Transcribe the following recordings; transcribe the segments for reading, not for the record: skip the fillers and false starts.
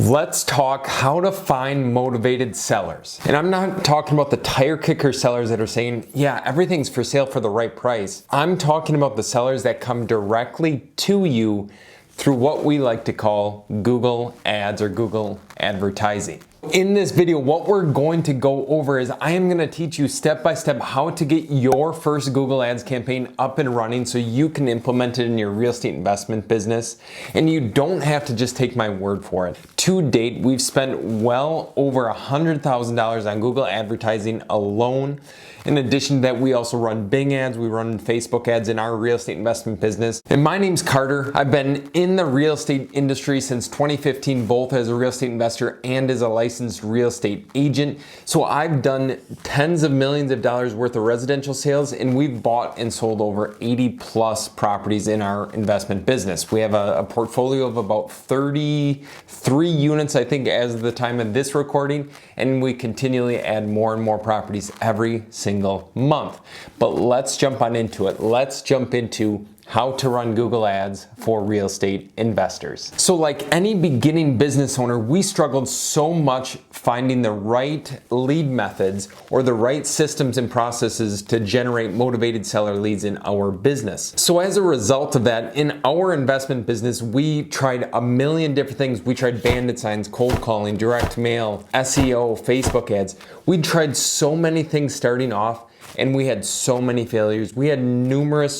Let's talk how to find motivated sellers. And I'm not talking about the tire kicker sellers that are saying, yeah, everything's for sale for the right price. I'm talking about the sellers that come directly to you through what we like to call Google Ads or Google Advertising. In this video, what we're going to go over is I am going to teach you step by step how to get your first Google Ads campaign up and running so you can implement it in your real estate investment business. And you don't have to just take my word for it. To date, we've spent well over $100,000 on Google Advertising alone. In addition to that, we also run Bing ads, we run Facebook ads in our real estate investment business. And my name's Carter. I've been in the real estate industry since 2015, both as a real estate investor and as a licensed real estate agent. So I've done tens of millions of dollars worth of residential sales, and we've bought and sold over 80 plus properties in our investment business. We have a portfolio of about 33 units, I think, as of the time of this recording, and we continually add more and more properties every single month. But let's jump on into it. Let's jump into how to run Google Ads for real estate investors. So like any beginning business owner, we struggled so much finding the right lead methods or the right systems and processes to generate motivated seller leads in our business. So as a result of that, in our investment business, we tried a million different things. We tried bandit signs, cold calling, direct mail, SEO, Facebook ads. We tried so many things starting off, and we had so many failures. We had numerous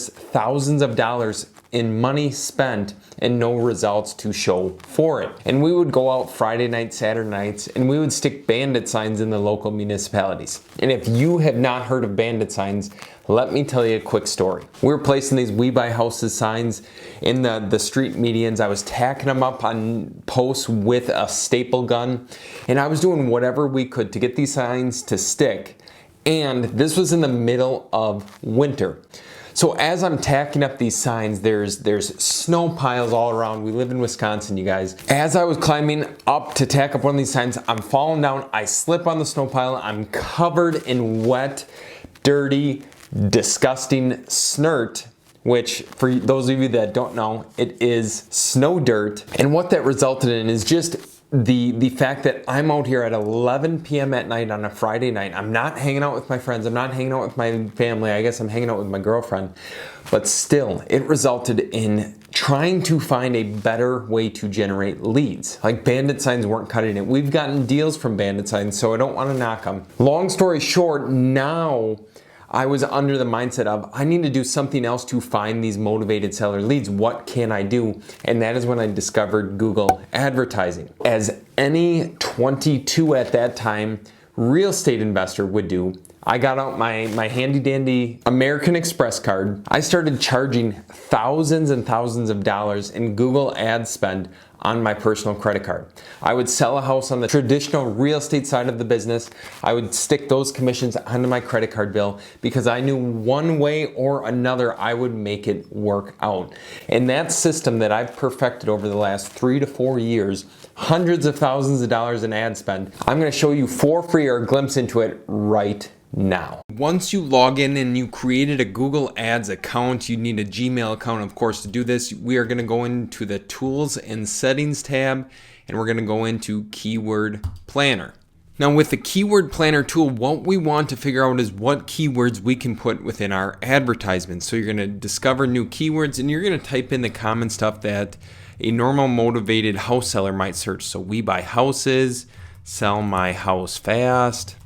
thousands of dollars in money spent and no results to show for it. And we would go out Friday nights, Saturday nights, and we would stick bandit signs in the local municipalities. And if you have not heard of bandit signs, let me tell you a quick story. We were placing these We Buy Houses signs in the street medians. I was tacking them up on posts with a staple gun, and I was doing whatever we could to get these signs to stick. And this was in the middle of winter. So as I'm tacking up these signs, there's snow piles all around. We live in Wisconsin, you guys. As I was climbing up to tack up one of these signs, I'm falling down, I slip on the snow pile, I'm covered in wet, dirty, disgusting snert, which for those of you that don't know, it is snow dirt. And what that resulted in is just the fact that I'm out here at 11 p.m. at night on a Friday night. I'm not hanging out with my friends. I'm not hanging out with my family. I guess I'm hanging out with my girlfriend. But still, it resulted in trying to find a better way to generate leads. Like bandit signs weren't cutting it. We've gotten deals from bandit signs, so I don't want to knock them. Long story short, now I was under the mindset of I need to do something else to find these motivated seller leads. What can I do? And that is when I discovered Google Advertising. As any 22 at that time real estate investor would do, I got out my handy dandy American Express card. I started charging thousands and thousands of dollars in Google ad spend on my personal credit card. I would sell a house on the traditional real estate side of the business. I would stick those commissions onto my credit card bill because I knew one way or another I would make it work out. And that system that I've perfected over the last 3 to 4 years, hundreds of thousands of dollars in ad spend, I'm gonna show you for free or a glimpse into it right now. Once you log in and you created a Google Ads account, you need a Gmail account, of course, to do this. We are going to go into the Tools and Settings tab, and we're going to go into Keyword Planner. Now with the Keyword Planner tool, what we want to figure out is what keywords we can put within our advertisements. So you're going to discover new keywords, and you're going to type in the common stuff that a normal motivated house seller might search. So we buy houses, sell my house fast.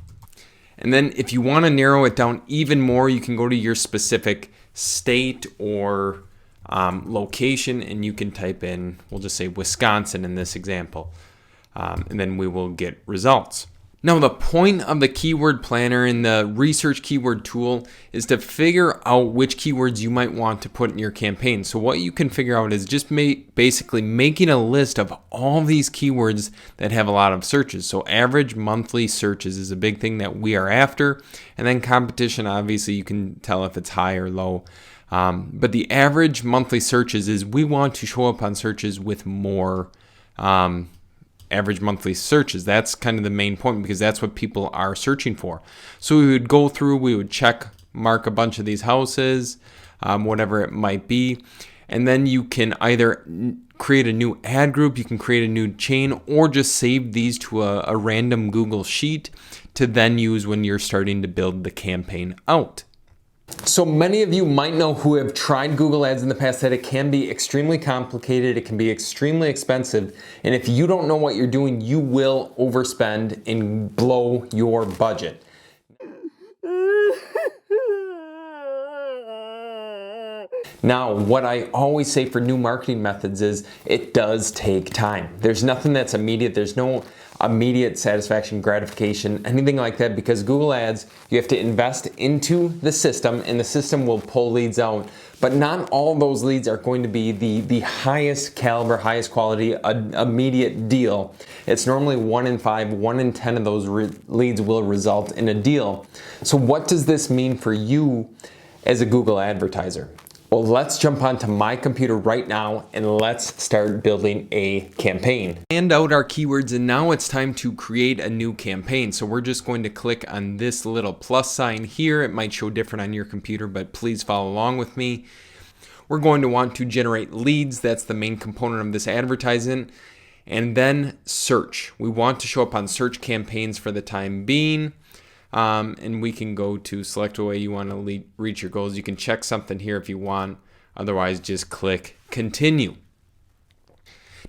And then if you want to narrow it down even more, you can go to your specific state or location, and you can type in, we'll just say Wisconsin in this example, and then we will get results. Now the point of the keyword planner and the research keyword tool is to figure out which keywords you might want to put in your campaign. So what you can figure out is just basically making a list of all these keywords that have a lot of searches. So average monthly searches is a big thing that we are after. And then competition, obviously you can tell if it's high or low. But the average monthly searches is we want to show up on searches with more average monthly searches. That's kind of the main point because that's what people are searching for. So we would go through, we would check mark a bunch of these houses, whatever it might be. And then you can either create a new ad group, you can create a new chain, or just save these to a random Google sheet to then use when you're starting to build the campaign out. So many of you might know who have tried Google Ads in the past that it can be extremely complicated, it can be extremely expensive, and if you don't know what you're doing, you will overspend and blow your budget. Now, what I always say for new marketing methods is it does take time. There's nothing that's immediate. There's no immediate satisfaction, gratification, anything like that, because Google Ads, you have to invest into the system and the system will pull leads out. But not all those leads are going to be the highest caliber, highest quality, immediate deal. It's normally 1 in 5, 1 in 10 of those leads will result in a deal. So what does this mean for you as a Google advertiser? Well, let's jump onto my computer right now and let's start building a campaign. And out our keywords, and now it's time to create a new campaign. So we're just going to click on this little plus sign here. It might show different on your computer, but please follow along with me. We're going to want to generate leads. That's the main component of this advertisement. And then search. We want to show up on search campaigns for the time being. And we can go to select a way you want to reach your goals. You can check something here if you want. Otherwise, just click continue.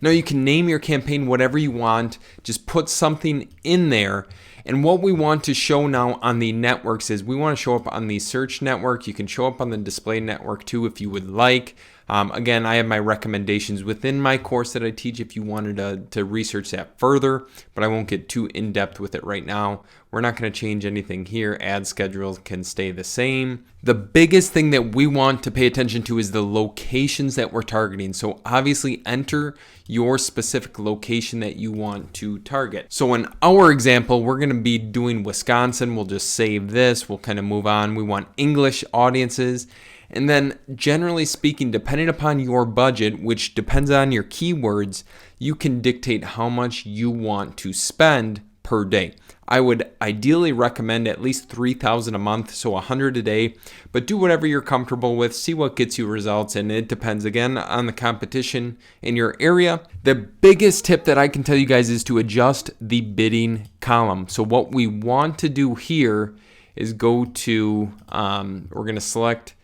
Now you can name your campaign whatever you want. Just put something in there. And what we want to show now on the networks is we want to show up on the search network. You can show up on the display network too if you would like. Again, I have my recommendations within my course that I teach if you wanted to research that further, but I won't get too in-depth with it right now. We're not going to change anything here. Ad schedules can stay the same. The biggest thing that we want to pay attention to is the locations that we're targeting. So obviously enter your specific location that you want to target. So in our example, we're going to be doing Wisconsin. We'll just save this. We'll kind of move on. We want English audiences. And then generally speaking, depending upon your budget, which depends on your keywords, you can dictate how much you want to spend per day. I would ideally recommend at least $3,000 a month, so $100 a day, but do whatever you're comfortable with, see what gets you results, and it depends again on the competition in your area. The biggest tip that I can tell you guys is to adjust the bidding column. So what we want to do here is go to, we're going to select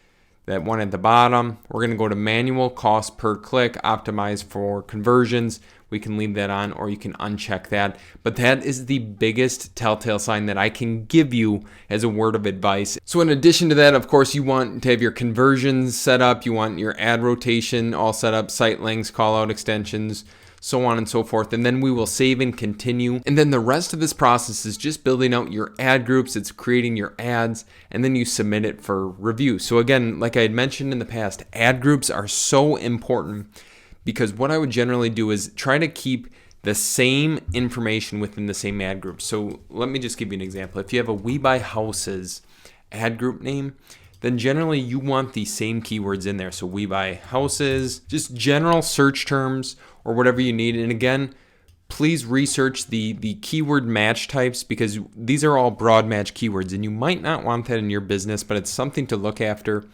that one at the bottom. We're going to go to manual cost per click, optimize for conversions. We can leave that on or you can uncheck that. But that is the biggest telltale sign that I can give you as a word of advice. So in addition to that, of course, you want to have your conversions set up. You want your ad rotation all set up, site links, call out extensions, so on and so forth. And then we will save and continue. And then the rest of this process is just building out your ad groups. It's creating your ads and then you submit it for review. So again, like I had mentioned in the past, ad groups are so important because what I would generally do is try to keep the same information within the same ad group. So let me just give you an example. If you have a We Buy Houses ad group name, then generally you want the same keywords in there. So We Buy Houses, just general search terms or whatever you need. And again, please research the keyword match types because these are all broad match keywords and you might not want that in your business, but it's something to look after.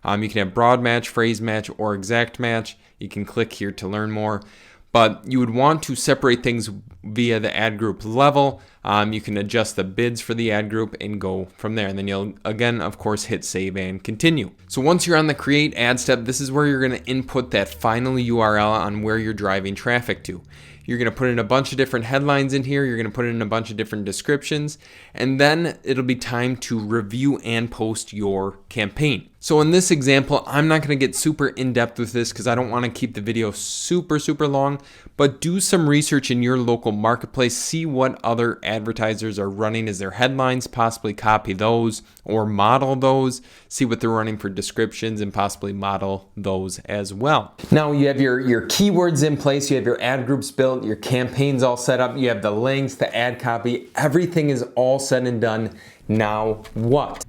You can have broad match, phrase match, or exact match. You can click here to learn more. But you would want to separate things via the ad group level. You can adjust the bids for the ad group and go from there. And then you'll, again, of course, hit save and continue. So once you're on the create ad step, this is where you're going to input that final URL on where you're driving traffic to. You're going to put in a bunch of different headlines in here. You're going to put in a bunch of different descriptions. And then it'll be time to review and post your campaign. So in this example, I'm not going to get super in-depth with this because I don't want to keep the video super long, but do some research in your local marketplace. See what other advertisers are running as their headlines, possibly copy those or model those. See what they're running for descriptions and possibly model those as well. Now you have your keywords in place, you have your ad groups built, your campaigns all set up, you have the links, the ad copy, everything is all said and done. Now what?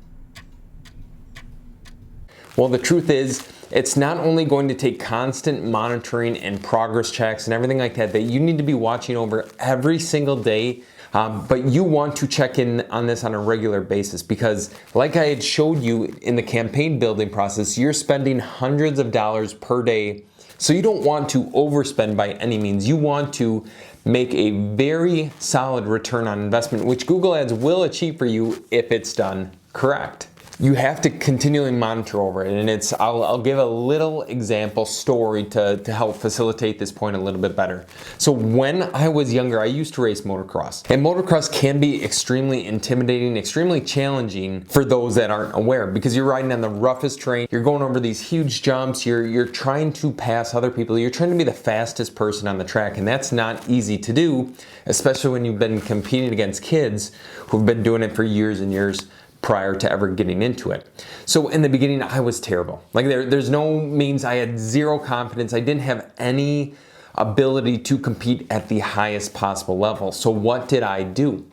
Well, the truth is, it's not only going to take constant monitoring and progress checks and everything like that, that you need to be watching over every single day But you want to check in on this on a regular basis because like I had showed you in the campaign building process, you're spending hundreds of dollars per day. So you don't want to overspend by any means. You want to make a very solid return on investment, which Google Ads will achieve for you if it's done correct. You have to continually monitor over it, and I'll give a little example story to help facilitate this point a little bit better. So when I was younger, I used to race motocross, and motocross can be extremely intimidating, extremely challenging for those that aren't aware, because you're riding on the roughest terrain, you're going over these huge jumps, you're trying to pass other people, you're trying to be the fastest person on the track, and that's not easy to do, especially when you've been competing against kids who've been doing it for years and years prior to ever getting into it. So in the beginning, I was terrible. Like there's no means, I had zero confidence. I didn't have any ability to compete at the highest possible level. So what did I do?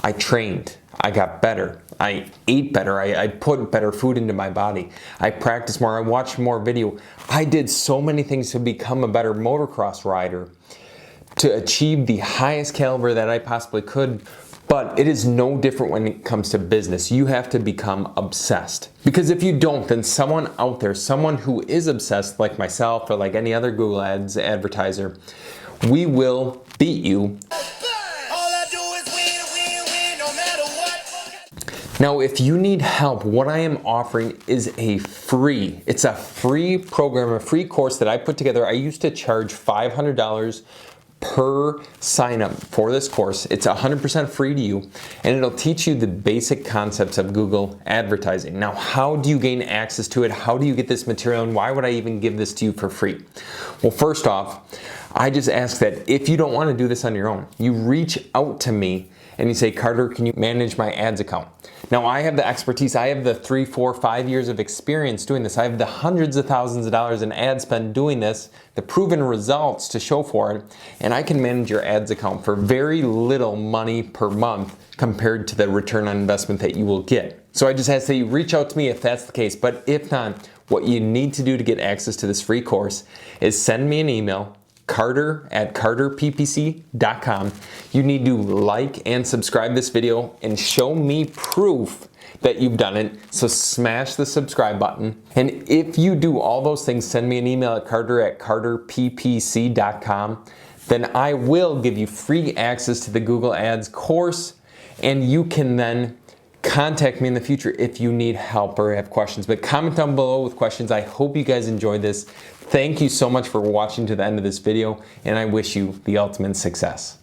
I trained. I got better. I ate better. I put better food into my body. I practiced more. I watched more video. I did so many things to become a better motocross rider, to achieve the highest caliber that I possibly could. But it is no different when it comes to business. You have to become obsessed. Because if you don't, then someone out there, someone who is obsessed like myself or like any other Google Ads advertiser, we will beat you. Now, if you need help, what I am offering is it's a free program, a free course that I put together. I used to charge $500 per sign up for this course. It's 100% free to you, and it'll teach you the basic concepts of Google advertising. Now, how do you gain access to it? How do you get this material, and why would I even give this to you for free? Well, first off, I just ask that if you don't want to do this on your own, you reach out to me and you say, Carter, can you manage my ads account? Now, I have the expertise. I have the 3, 4, 5 years of experience doing this. I have the hundreds of thousands of dollars in ad spend doing this, the proven results to show for it, and I can manage your ads account for very little money per month compared to the return on investment that you will get. So I just ask that you reach out to me if that's the case, but if not, what you need to do to get access to this free course is send me an email, carter@carterppc.com. You need to like and subscribe this video and show me proof that you've done it. So smash the subscribe button. And if you do all those things, send me an email at carter@carterppc.com. Then I will give you free access to the Google Ads course, and you can then contact me in the future if you need help or have questions. But comment down below with questions. I hope you guys enjoyed this. Thank you so much for watching to the end of this video, and I wish you the ultimate success.